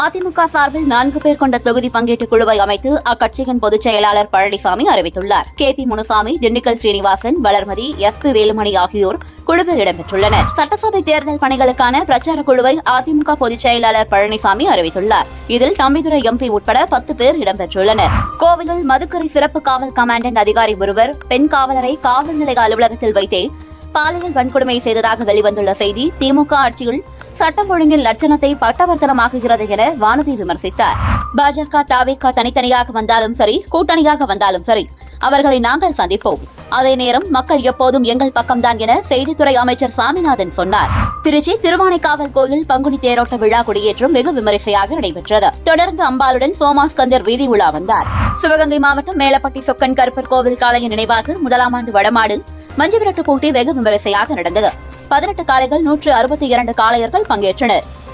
அதிமுக சார்பில் 4 பேர் கொண்ட தொகுதி பங்கீட்டு குழுவை அமைத்து அக்கட்சியின் பொதுச் செயலாளர் பழனிசாமி அறிவித்துள்ளார். KP முனுசாமி, திண்டுக்கல் ஸ்ரீனிவாசன், வளர்மதி, SP வேலுமணி ஆகியோர் குழுவில் இடம்பெற்றுள்ளனர். சட்டசபை தேர்தல் பணிகளுக்கான பிரச்சார குழுவை அதிமுக பொதுச் செயலாளர் பழனிசாமி அறிவித்துள்ளார். இதில் தம்பிதுரை MP உட்பட 10 பேர் இடம்பெற்றுள்ளனர். கோவையில் மதுக்கரை சிறப்பு காவல் கமாண்டன்ட் அதிகாரி ஒருவர் பெண் காவலரை காவல் நிலைய அலுவலகத்தில் வைத்தே பாலியல் வன்கொடுமை செய்ததாக வெளிவந்துள்ள செய்தி திமுக ஆட்சியில் சட்டம் ஒழுங்கில் லட்சணத்தை பட்டவர்த்தனமாக்குகிறது என வானதி விமர்சித்தார். பாஜக, தவிக தனித்தனியாக வந்தாலும் சரி, கூட்டணியாக வந்தாலும் சரி, அவர்களை நாங்கள் சந்திப்போம். அதே நேரம் மக்கள் எப்போதும் எங்கள் பக்கம்தான் என செய்தித்துறை அமைச்சர் சாமிநாதன் சொன்னார். திருச்சி திருவானைக்காவல் கோயில் பங்குனி தேரோட்ட விழா கொடியேற்றம் வெகு விமரிசையாக நடைபெற்றது. தொடர்ந்து அம்பாளுடன் சோமாஸ்கந்தர் வீதி உலா வந்தார். சிவகங்கை மாவட்டம் மேலப்பட்டி சொக்கன் கருப்பர் கோவில் காளையின் நினைவாக 1ஆம் ஆண்டு வடமாடு மஞ்சுவிரட்டு போட்டி வெகு விமரிசையாக நடந்தது. 18 காளைகள், 162 காளையர்கள் பங்கேற்றனர்.